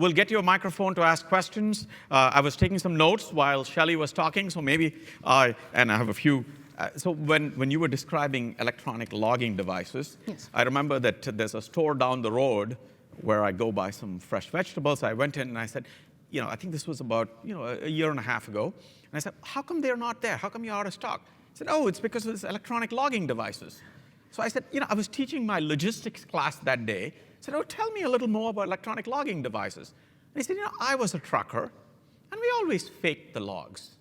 we'll get you a microphone to ask questions. I was taking some notes while Shelley was talking, so maybe and I have a few. So when you were describing electronic logging devices, yes. I remember that there's a store down the road where I go buy some fresh vegetables. I went in and I said, I think this was about a year and a half ago. And I said, how come they're not there? How come you're out of stock? He said, oh, it's because of this electronic logging devices. So I said, I was teaching my logistics class that day. I said, oh, tell me a little more about electronic logging devices. And he said, I was a trucker, and we always faked the logs.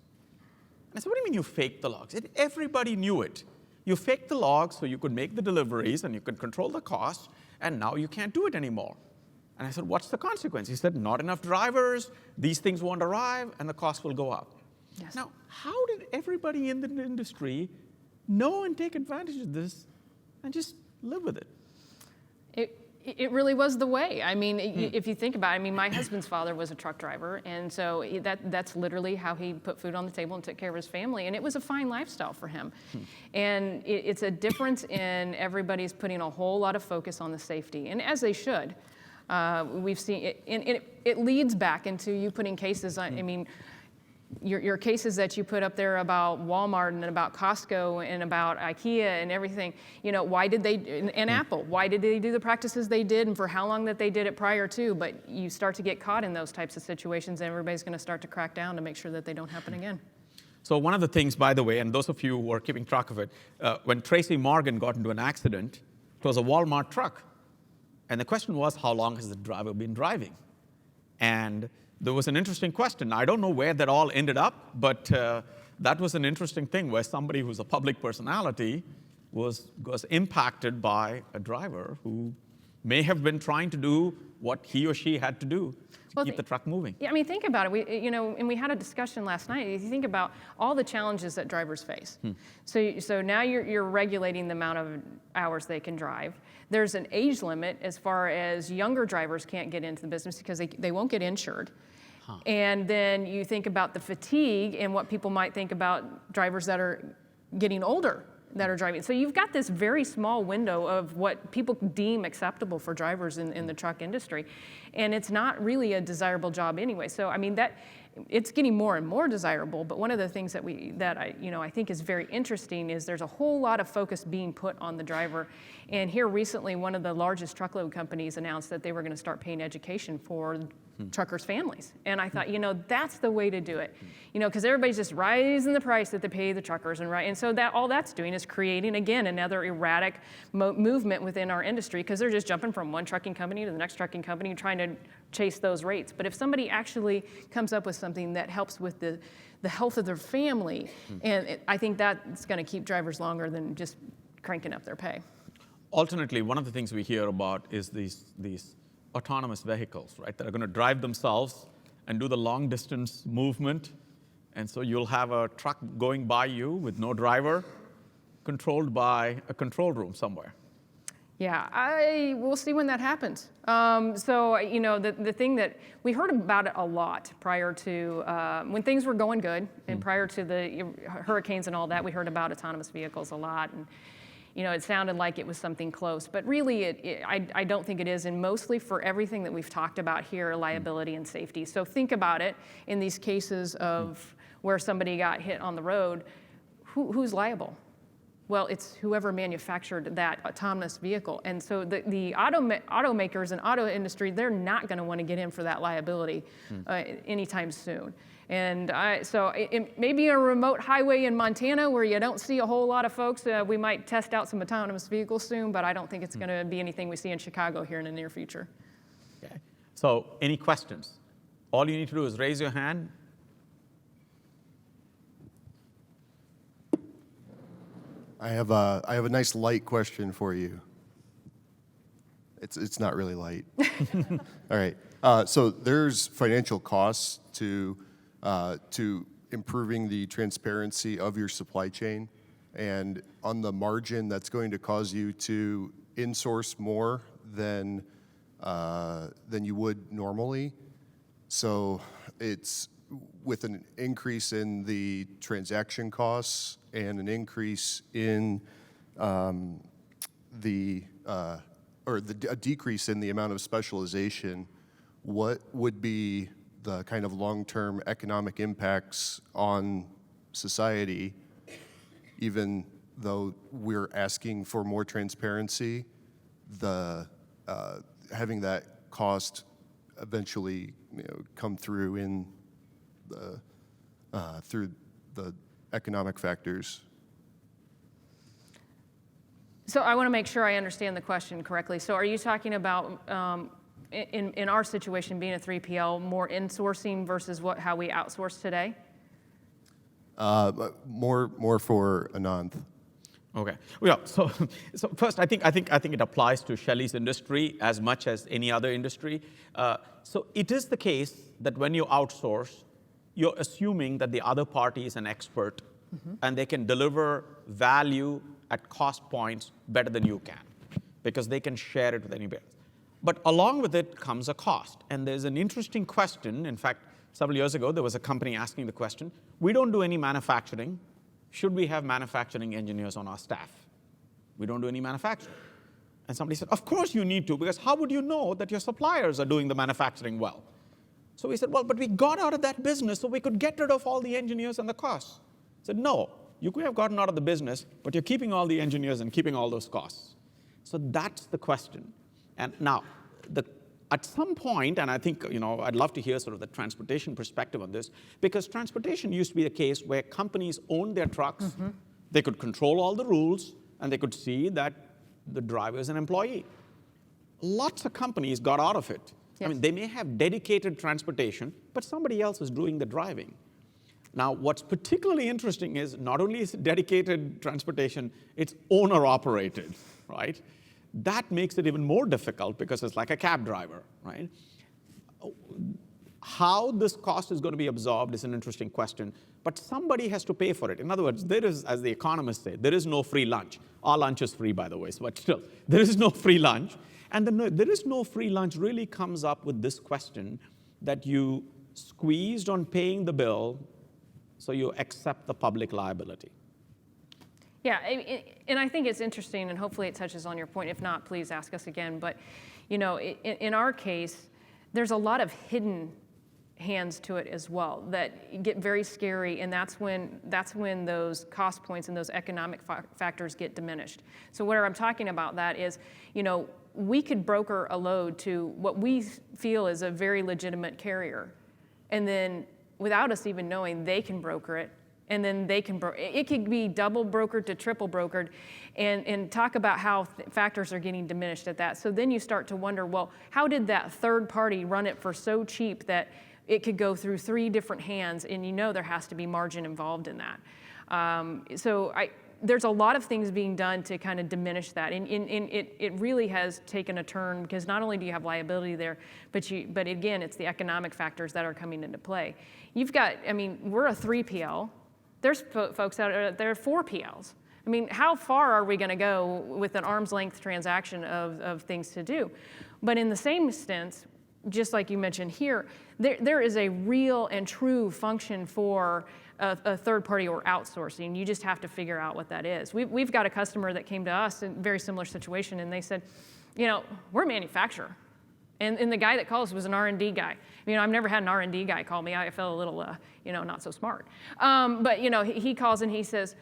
And I said, what do you mean you faked the logs? Everybody knew it. You faked the logs so you could make the deliveries and you could control the cost, and now you can't do it anymore. And I said, what's the consequence? He said, not enough drivers, these things won't arrive, and the cost will go up. Yes. Now, how did everybody in the industry know and take advantage of this and just live with it? It really was the way. I mean, if you think about it, my husband's father was a truck driver, and so that's literally how he put food on the table and took care of his family, and it was a fine lifestyle for him. And it's a difference in everybody's putting a whole lot of focus on the safety, and as they should. We've seen it, and it leads back into you putting cases on, your cases that you put up there about Walmart and about Costco and about IKEA and everything, why did they, and Apple, why did they do the practices they did and for how long that they did it prior to? But you start to get caught in those types of situations and everybody's going to start to crack down to make sure that they don't happen again. So one of the things, by the way, and those of you who are keeping track of it, when Tracy Morgan got into an accident, it was a Walmart truck. And the question was, how long has the driver been driving? And there was an interesting question. I don't know where that all ended up, but that was an interesting thing where somebody who's a public personality was impacted by a driver who may have been trying to do what he or she had to do to keep the truck moving. Yeah, think about it. And we had a discussion last night. If you think about all the challenges that drivers face. So now you're regulating the amount of hours they can drive. There's an age limit as far as younger drivers can't get into the business because they won't get insured. And then you think about the fatigue and what people might think about drivers that are getting older that are driving. So you've got this very small window of what people deem acceptable for drivers in the truck industry. And it's not really a desirable job anyway. So that it's getting more and more desirable, but one of the things that I think is very interesting is there's a whole lot of focus being put on the driver. And here recently, one of the largest truckload companies announced that they were going to start paying education for truckers' families. And I thought, that's the way to do it. Because everybody's just raising the price that they pay the truckers, and so that all that's doing is creating, again, another erratic movement within our industry, because they're just jumping from one trucking company to the next trucking company trying to chase those rates. But if somebody actually comes up with something that helps with the health of their family, and I think that's going to keep drivers longer than just cranking up their pay. Alternately, one of the things we hear about is these autonomous vehicles, right, that are going to drive themselves and do the long distance movement. And so you'll have a truck going by you with no driver, controlled by a control room somewhere. Yeah, we'll see when that happens. The thing that we heard about it a lot prior to when things were going good, and prior to the hurricanes and all that, we heard about autonomous vehicles a lot. And it sounded like it was something close, but really I don't think it is, and mostly for everything that we've talked about here, liability and safety. So think about it in these cases of where somebody got hit on the road, who's liable? Well, it's whoever manufactured that autonomous vehicle. And so the automakers and auto industry, they're not going to want to get in for that liability anytime soon. And so it may be a remote highway in Montana where you don't see a whole lot of folks. We might test out some autonomous vehicles soon, but I don't think it's going to be anything we see in Chicago here in the near future. Okay. So any questions? All you need to do is raise your hand. I have a nice light question for you. It's not really light. All right. So there's financial costs to improving the transparency of your supply chain, and on the margin, that's going to cause you to insource more than you would normally. So it's with an increase in the transaction costs and an increase in a decrease in the amount of specialization. what would be the kind of long-term economic impacts on society, even though we're asking for more transparency, having that cost eventually come through in through the economic factors. So I want to make sure I understand the question correctly. So are you talking about, in our situation, being a 3PL, more insourcing versus how we outsource today? More for Ananth. Okay. Well, so first, I think it applies to Shelley's industry as much as any other industry. So it is the case that when you outsource, you're assuming that the other party is an expert, and they can deliver value at cost points better than you can, because they can share it with anybody else. But along with it comes a cost, and there's an interesting question. In fact, several years ago, there was a company asking the question: we don't do any manufacturing. Should we have manufacturing engineers on our staff? We don't do any manufacturing. And somebody said, of course you need to, because how would you know that your suppliers are doing the manufacturing well? So we said, well, but we got out of that business so we could get rid of all the engineers and the costs. I said, no, you could have gotten out of the business, but you're keeping all the engineers and keeping all those costs. So that's the question. And now, at some point, and I think, I'd love to hear sort of the transportation perspective on this, because transportation used to be the case where companies owned their trucks, they could control all the rules, and they could see that the driver is an employee. Lots of companies got out of it. Yes. I mean, they may have dedicated transportation, but somebody else is doing the driving. Now, what's particularly interesting is not only is it dedicated transportation, it's owner-operated, right? That makes it even more difficult because it's like a cab driver, right? How this cost is going to be absorbed is an interesting question, but somebody has to pay for it. In other words, there is, as the economists say, there is no free lunch. Our lunch is free, by the way, but still, there is no free lunch. And there is no free lunch really comes up with this question that you squeezed on paying the bill, so you accept the public liability. Yeah, and I think it's interesting, and hopefully it touches on your point. If not, please ask us again. But, in our case, there's a lot of hidden hands to it as well that get very scary, and that's when those cost points and those economic factors get diminished. So where I'm talking about that is, we could broker a load to what we feel is a very legitimate carrier, and then without us even knowing, they can broker it, and then they can it could be double brokered to triple brokered, and talk about how factors are getting diminished at that. So then you start to wonder, well, how did that third party run it for so cheap that it could go through 3 different hands, and there has to be margin involved in that. There's a lot of things being done to kind of diminish that, and it really has taken a turn, because not only do you have liability there, but again, it's the economic factors that are coming into play. You've got, we're a 3PL. There's folks out there, 4PLs. How far are we going to go with an arm's length transaction of things to do? But in the same sense, just like you mentioned here, there is a real and true function for a third party or outsourcing. You just have to figure out what that is. We've got a customer that came to us in a very similar situation, and they said, we're a manufacturer. And the guy that called us was an R&D guy. I've never had an R&D guy call me. I felt a little, not so smart. But he calls and he says,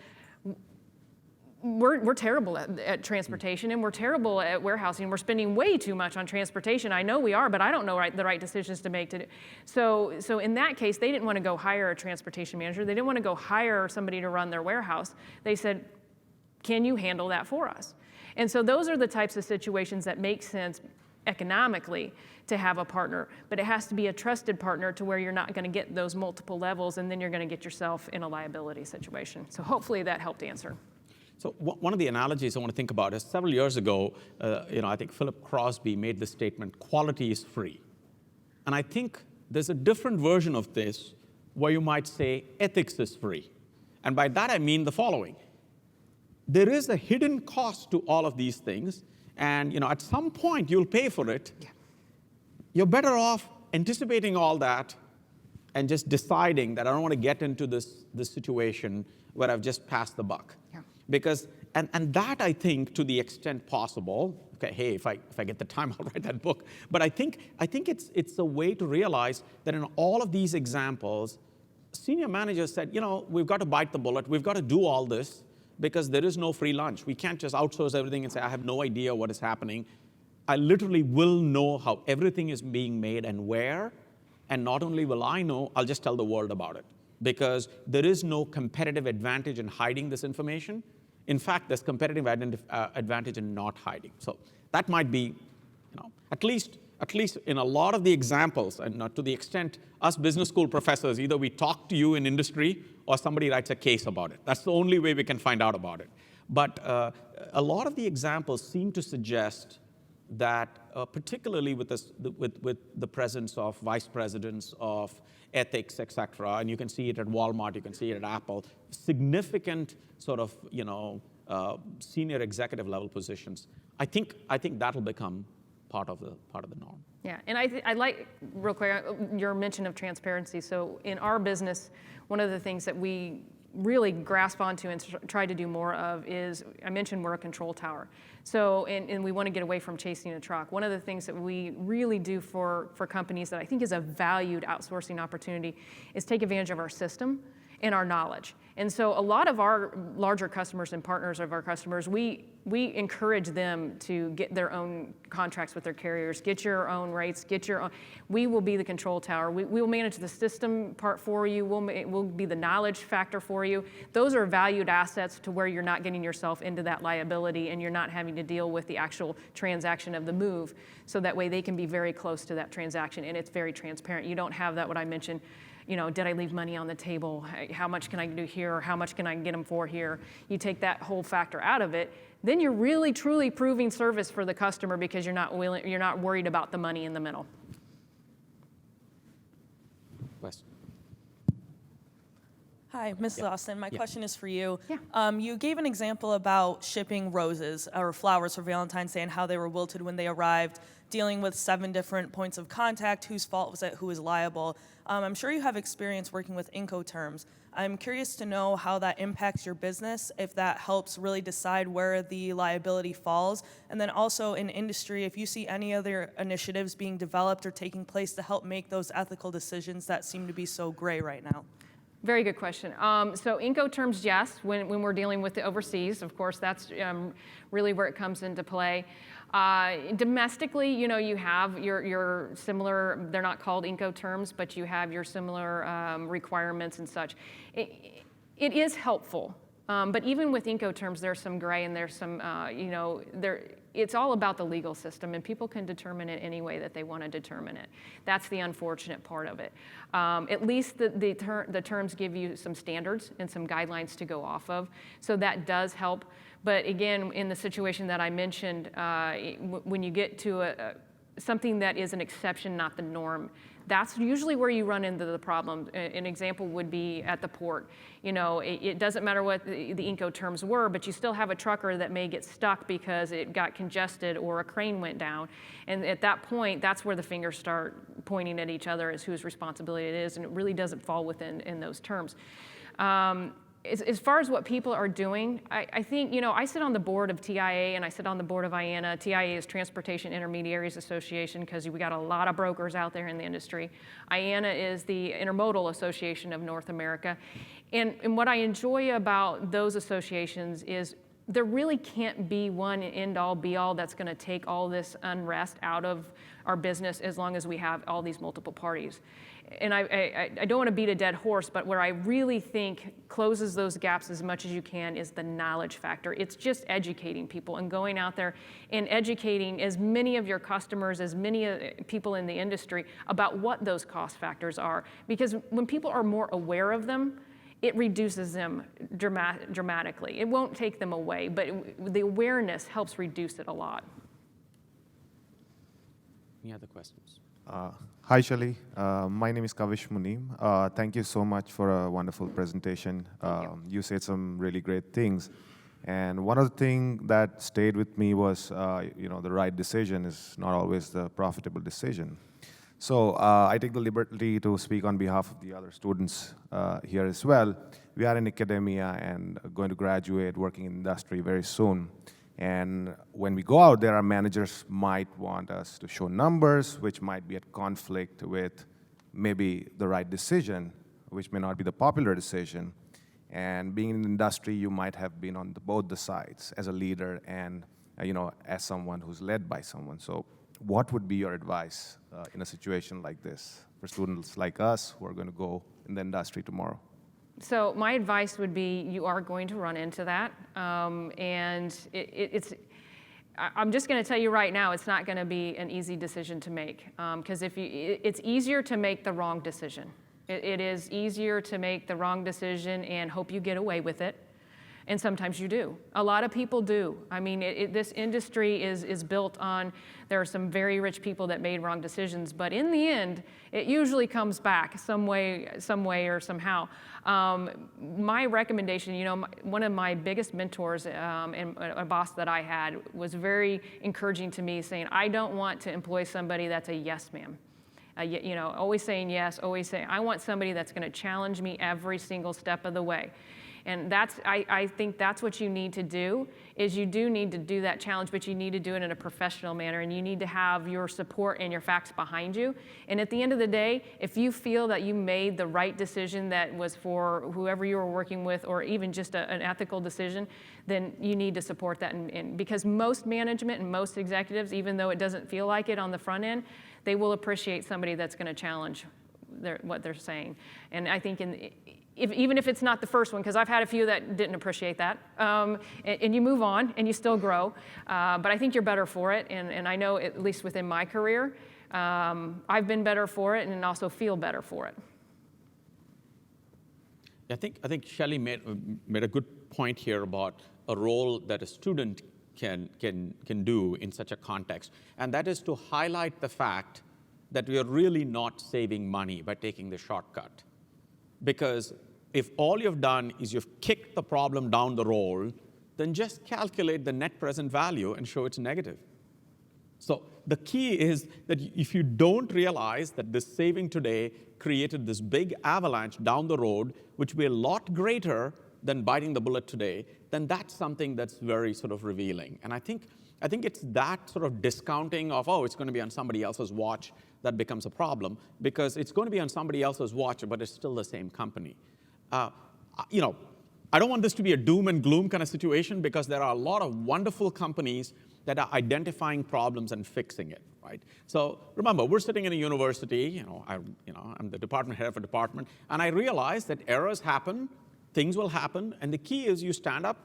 we're terrible at transportation, and we're terrible at warehousing. We're spending way too much on transportation. I know we are, but I don't know the right decisions to make. So in that case, they didn't want to go hire a transportation manager. They didn't want to go hire somebody to run their warehouse. They said, can you handle that for us? And so those are the types of situations that make sense economically to have a partner, but it has to be a trusted partner to where you're not going to get those multiple levels, and then you're going to get yourself in a liability situation. So hopefully that helped answer. So one of the analogies I want to think about is several years ago, I think Philip Crosby made the statement, quality is free. And I think there's a different version of this where you might say ethics is free. And by that I mean the following. There is a hidden cost to all of these things, and at some point you'll pay for it. Yeah. You're better off anticipating all that and just deciding that I don't want to get into this situation where I've just passed the buck. Yeah. Because And that, I think, to the extent possible, okay, hey, if I get the time, I'll write that book. But I think it's a way to realize that in all of these examples, senior managers said, we've got to bite the bullet. We've got to do all this because there is no free lunch. We can't just outsource everything and say, I have no idea what is happening. I literally will know how everything is being made and where. And not only will I know, I'll just tell the world about it. Because there is no competitive advantage in hiding this information. In fact, there's competitive advantage in not hiding. So that might be, at least in a lot of the examples, and not to the extent us business school professors, either we talk to you in industry or somebody writes a case about it. That's the only way we can find out about it. But a lot of the examples seem to suggest that, particularly with the presence of vice presidents of ethics, et cetera, and you can see it at Walmart, you can see it at Apple, significant sort of, senior executive level positions. I think that'll become part of the norm. Yeah, and I like, real quick, your mention of transparency. So in our business, one of the things that we really grasp onto and try to do more of is, I mentioned we're a control tower. So, and we want to get away from chasing a truck. One of the things that we really do for companies that I think is a valued outsourcing opportunity is take advantage of our system and our knowledge. And so a lot of our larger customers and partners of our customers, we encourage them to get their own contracts with their carriers, get your own rates, get your own. We will be the control tower. We will manage the system part for you. We'll be the knowledge factor for you. Those are valued assets to where you're not getting yourself into that liability and you're not having to deal with the actual transaction of the move. So that way they can be very close to that transaction and it's very transparent. You don't have that, what I mentioned, did I leave money on the table? How much can I do here? Or how much can I get them for here? You take that whole factor out of it, then you're really truly proving service for the customer because you're not worried about the money in the middle. Question. Hi, Mrs. Austin. My question is for you. Yeah. You gave an example about shipping roses or flowers for Valentine's Day and how they were wilted when they arrived, dealing with 7 different points of contact, whose fault was it, who is liable. I'm sure you have experience working with Incoterms. I'm curious to know how that impacts your business, if that helps really decide where the liability falls, and then also in industry, if you see any other initiatives being developed or taking place to help make those ethical decisions that seem to be so gray right now. Very good question. So Incoterms, yes, when we're dealing with the overseas, of course, that's really where it comes into play. Domestically, you have your similar, they're not called Incoterms, but you have your similar requirements and such. It is helpful, but even with Incoterms, there's some gray and there's some, it's all about the legal system, and people can determine it any way that they want to determine it. That's the unfortunate part of it. At least the terms give you some standards and some guidelines to go off of, so that does help. But again, in the situation that I mentioned, when you get to something that is an exception, not the norm, that's usually where you run into the problem. An example would be at the port. It doesn't matter what the Incoterms were, but you still have a trucker that may get stuck because it got congested or a crane went down. And at that point, that's where the fingers start pointing at each other as whose responsibility it is, and it really doesn't fall within those terms. As far as what people are doing, I think, I sit on the board of TIA and I sit on the board of IANA. TIA is Transportation Intermediaries Association because we got a lot of brokers out there in the industry. IANA is the Intermodal Association of North America. And what I enjoy about those associations is there really can't be one end-all, be-all that's going to take all this unrest out of our business as long as we have all these multiple parties. And I don't want to beat a dead horse, but where I really think closes those gaps as much as you can is the knowledge factor. It's just educating people and going out there and educating as many of your customers, as many people in the industry about what those cost factors are. Because when people are more aware of them, it reduces them dramatically. It won't take them away, but the awareness helps reduce it a lot. Any other questions? Hi, Shali. My name is Kavish Munim. Thank you so much for a wonderful presentation. You said some really great things. And one of the things that stayed with me was, the right decision is not always the profitable decision. So I take the liberty to speak on behalf of the other students here as well. We are in academia and going to graduate, working in industry very soon. And when we go out there, our managers might want us to show numbers, which might be at conflict with maybe the right decision, which may not be the popular decision. And being in the industry, you might have been on both the sides as a leader and as someone who's led by someone. So what would be your advice in a situation like this for students like us who are going to go in the industry tomorrow? So my advice would be you are going to run into that. And I'm just going to tell you right now, it's not going to be an easy decision to make. Because it's easier to make the wrong decision. It is easier to make the wrong decision and hope you get away with it. And sometimes you do. A lot of people do. I mean, this industry is built on, there are some very rich people that made wrong decisions, but in the end, it usually comes back some way or somehow. My recommendation, one of my biggest mentors and a boss that I had was very encouraging to me, saying, I don't want to employ somebody that's a yes ma'am. Always saying yes, always saying, I want somebody that's gonna challenge me every single step of the way. And I think that's what you need to do, is you do need to do that challenge, but you need to do it in a professional manner, and you need to have your support and your facts behind you. And at the end of the day, if you feel that you made the right decision that was for whoever you were working with, or even just an ethical decision, then you need to support that. And because most management and most executives, even though it doesn't feel like it on the front end, they will appreciate somebody that's going to challenge what they're saying. And I think even if it's not the first one, because I've had a few that didn't appreciate that, and you move on and you still grow, but I think you're better for it, and I know, at least within my career, I've been better for it and also feel better for it. I think Shelley made a good point here about a role that a student can do in such a context, and that is to highlight the fact that we are really not saving money by taking the shortcut. Because if all you've done is you've kicked the problem down the road, then just calculate the net present value and show it's negative. So the key is that if you don't realize that this saving today created this big avalanche down the road, which will be a lot greater than biting the bullet today, then that's something that's very sort of revealing. And I think it's that sort of discounting of, it's going to be on somebody else's watch, that becomes a problem, because it's going to be on somebody else's watch, but it's still the same company. I don't want this to be a doom and gloom kind of situation, because there are a lot of wonderful companies that are identifying problems and fixing it, right? So remember, we're sitting in a university, I'm the department head of a department, and I realize that errors happen, things will happen, and the key is you stand up,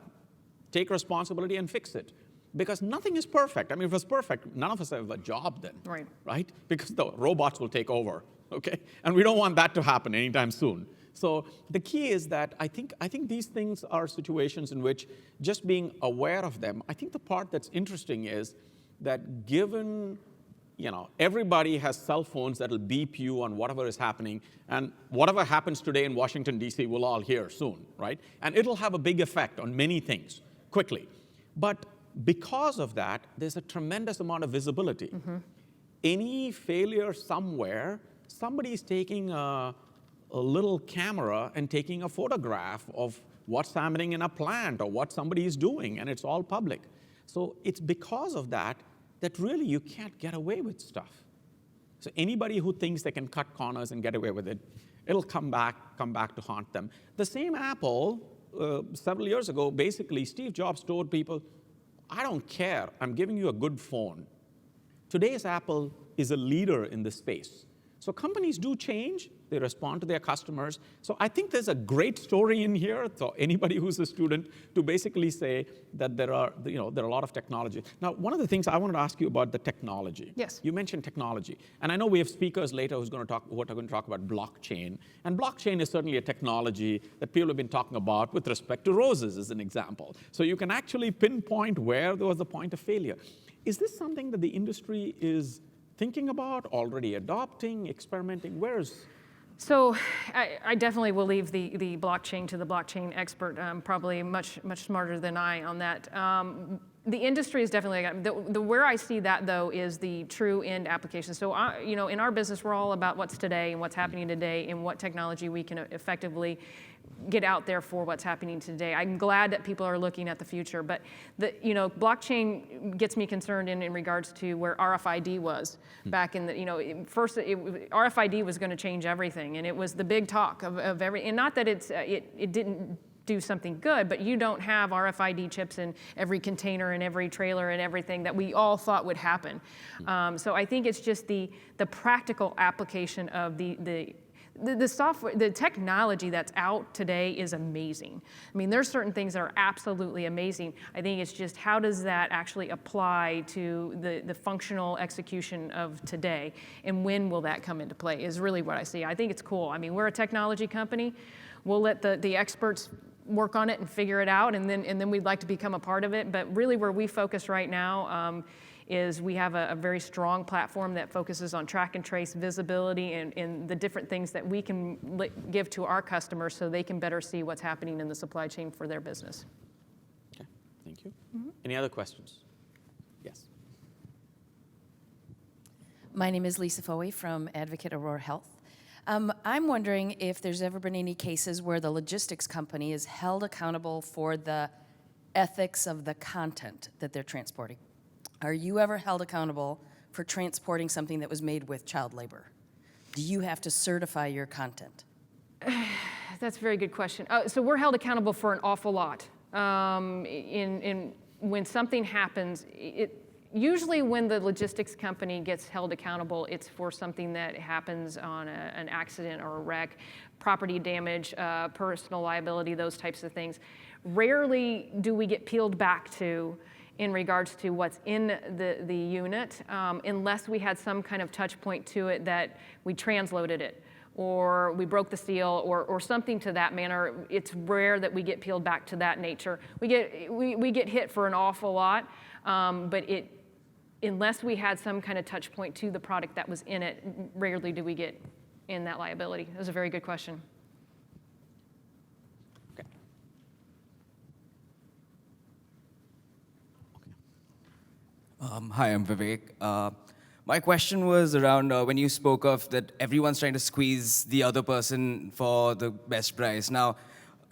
take responsibility, and fix it. Because nothing is perfect. I mean, if it was perfect, none of us have a job then, right? Because the robots will take over, okay? And we don't want that to happen anytime soon. So the key is that I think these things are situations in which just being aware of them. I think the part that's interesting is that given, everybody has cell phones that'll beep you on whatever is happening, and whatever happens today in Washington, D.C., we'll all hear soon, right? And it'll have a big effect on many things quickly. But because of that, there's a tremendous amount of visibility. Mm-hmm. Any failure somewhere, somebody's taking a little camera and taking a photograph of what's happening in a plant or what somebody is doing, and it's all public. So it's because of that really you can't get away with stuff. So anybody who thinks they can cut corners and get away with it, it'll come back to haunt them. The same Apple, several years ago, basically Steve Jobs told people, I don't care, I'm giving you a good phone. Today's Apple is a leader in this space. So companies do change, they respond to their customers. So I think there's a great story in here for anybody who's a student to basically say that there are a lot of technology. Now, one of the things I wanted to ask you about the technology. Yes. You mentioned technology. And I know we have speakers later who are going to talk about blockchain. And blockchain is certainly a technology that people have been talking about with respect to roses, as an example. So you can actually pinpoint where there was a point of failure. Is this something that the industry is thinking about, already adopting, experimenting? So I definitely will leave the blockchain to the blockchain expert, probably much smarter than I on that. The industry is definitely, where I see that though is the true end application. So in our business, we're all about what's today and what's happening today and what technology we can effectively get out there for what's happening today. I'm glad that people are looking at the future, but blockchain gets me concerned in regards to where RFID was back in the, first RFID was going to change everything, and it was the big talk of every, and not that it didn't do something good, but you don't have RFID chips in every container and every trailer and everything that we all thought would happen. So I think it's just the practical application of the software, the technology that's out today is amazing. I mean, there's certain things that are absolutely amazing. I think it's just how does that actually apply to the functional execution of today, and when will that come into play is really what I see. I think it's cool. I mean, we're a technology company. We'll let the experts work on it and figure it out, and then we'd like to become a part of it. But really where we focus right now is we have a very strong platform that focuses on track and trace visibility and the different things that we can give to our customers so they can better see what's happening in the supply chain for their business. Okay, thank you. Any other questions? Yes. My name is Lisa Foey from Advocate Aurora Health. I'm wondering if there's ever been any cases where the logistics company is held accountable for the ethics of the content that they're transporting. Are you ever held accountable for transporting something that was made with child labor? Do you have to certify your content? That's a very good question. So we're held accountable for an awful lot. When something happens, usually when the logistics company gets held accountable, it's for something that happens on an accident or a wreck, property damage, personal liability, those types of things. Rarely do we get peeled back to in regards to what's in the unit, unless we had some kind of touch point to it that we transloaded it, or we broke the seal, or something to that manner. It's rare that we get peeled back to that nature. We get hit for an awful lot, but unless we had some kind of touch point to the product that was in it, rarely do we get in that liability. That was a very good question. Okay. Hi, I'm Vivek. My question was around when you spoke of that everyone's trying to squeeze the other person for the best price. Now,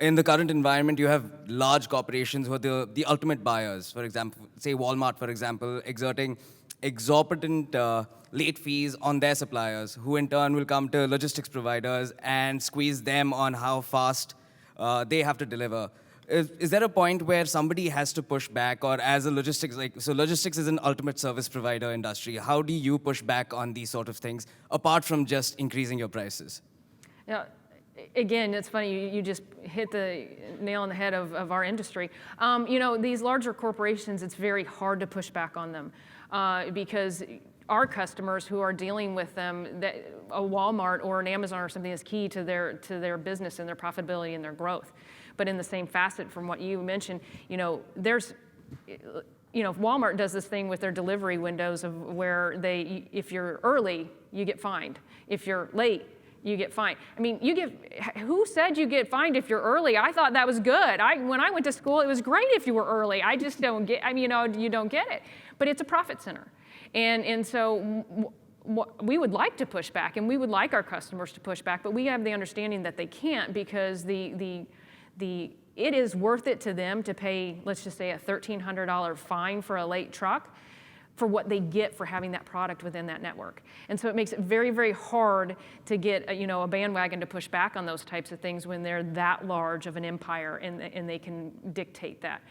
in the current environment, you have large corporations who are the ultimate buyers. For example, say Walmart, for example, exerting exorbitant late fees on their suppliers, who in turn will come to logistics providers and squeeze them on how fast they have to deliver. Is there a point where somebody has to push back, or as a logistics, so logistics is an ultimate service provider industry. How do you push back on these sort of things, apart from just increasing your prices? Yeah. Again, it's funny, you just hit the nail on the head of our industry. These larger corporations, it's very hard to push back on them because our customers who are dealing with them, a Walmart or an Amazon or something is key to their business and their profitability and their growth. But in the same facet from what you mentioned, Walmart does this thing with their delivery windows of where if you're early, you get fined. If you're late, you get fined. I mean, who said you get fined if you're early? I thought that was good. When I went to school, it was great if you were early. I just don't get, you don't get it. But it's a profit center. And so we would like to push back, and we would like our customers to push back, but we have the understanding that they can't because it is worth it to them to pay, let's just say, a $1,300 fine for a late truck for what they get for having that product within that network. And so it makes it very, very hard to get a bandwagon to push back on those types of things when they're that large of an empire and they can dictate that.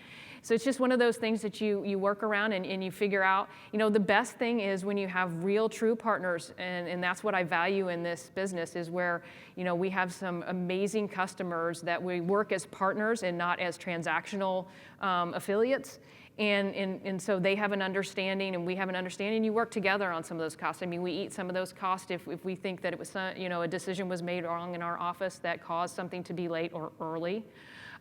So it's just one of those things that you work around and you figure out. The best thing is when you have real, true partners, and that's what I value in this business, is where we have some amazing customers that we work as partners and not as transactional affiliates. And so they have an understanding, and we have an understanding. You work together on some of those costs. I mean, we eat some of those costs if we think that it was a decision was made wrong in our office that caused something to be late or early.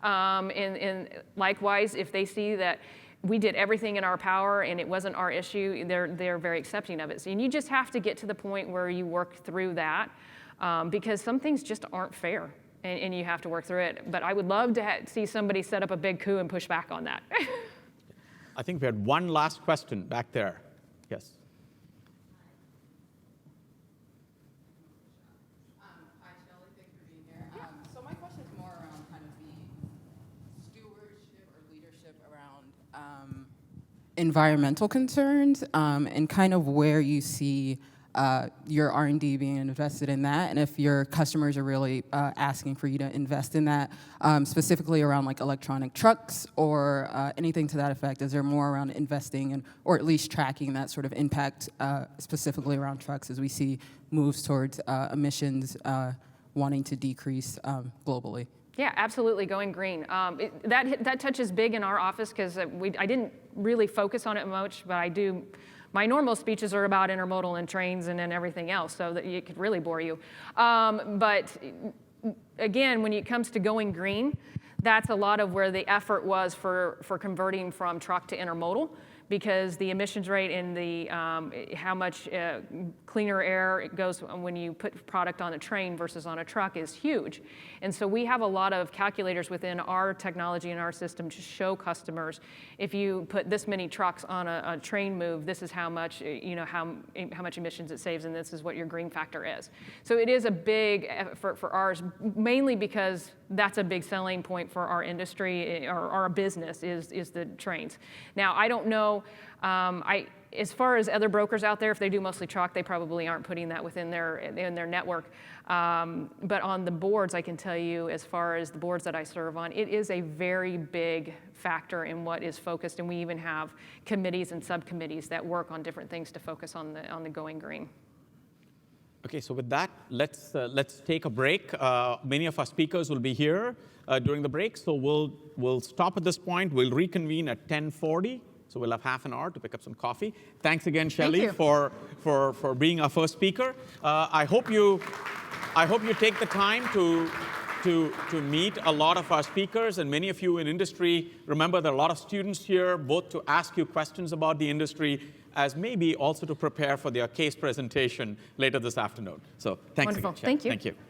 And likewise, if they see that we did everything in our power and it wasn't our issue, they're very accepting of it. And you just have to get to the point where you work through that because some things just aren't fair, and you have to work through it. But I would love to see somebody set up a big coup and push back on that. I think we had one last question back there. Yes. Hi, Shelley. Thanks for being here. So my question is more around kind of the stewardship or leadership around environmental concerns and kind of where you see your R&D being invested in that, and if your customers are really asking for you to invest in that, specifically around like electronic trucks or anything to that effect. Is there more around investing in, or at least tracking that sort of impact specifically around trucks as we see moves towards emissions wanting to decrease globally? Yeah, absolutely, going green. That touches big in our office because I didn't really focus on it much, but I do. My normal speeches are about intermodal and trains and then everything else, so that it could really bore you. But again, when it comes to going green, that's a lot of where the effort was for converting from truck to intermodal, because the emissions rate and the how much cleaner air it goes when you put product on a train versus on a truck is huge. And so we have a lot of calculators within our technology and our system to show customers, if you put this many trucks on a train move, this is how much, how much emissions it saves, and this is what your green factor is. So it is a big effort for ours, mainly because that's a big selling point for our industry or our business is the trains. Now, I don't know, as far as other brokers out there, if they do mostly truck, they probably aren't putting that within their network. But on the boards, I can tell you, as far as the boards that I serve on, it is a very big factor in what is focused, and we even have committees and subcommittees that work on different things to focus on the going green. Okay, so with that, let's take a break. Many of our speakers will be here during the break, so we'll stop at this point. We'll reconvene at 10:40. So we'll have half an hour to pick up some coffee. Thanks again, Shelley, for being our first speaker. I hope you take the time to meet a lot of our speakers, and many of you in industry. Remember, there are a lot of students here, both to ask you questions about the industry, as maybe also to prepare for their case presentation later this afternoon. So thanks Wonderful. again, Shelley. Thank you. Thank you.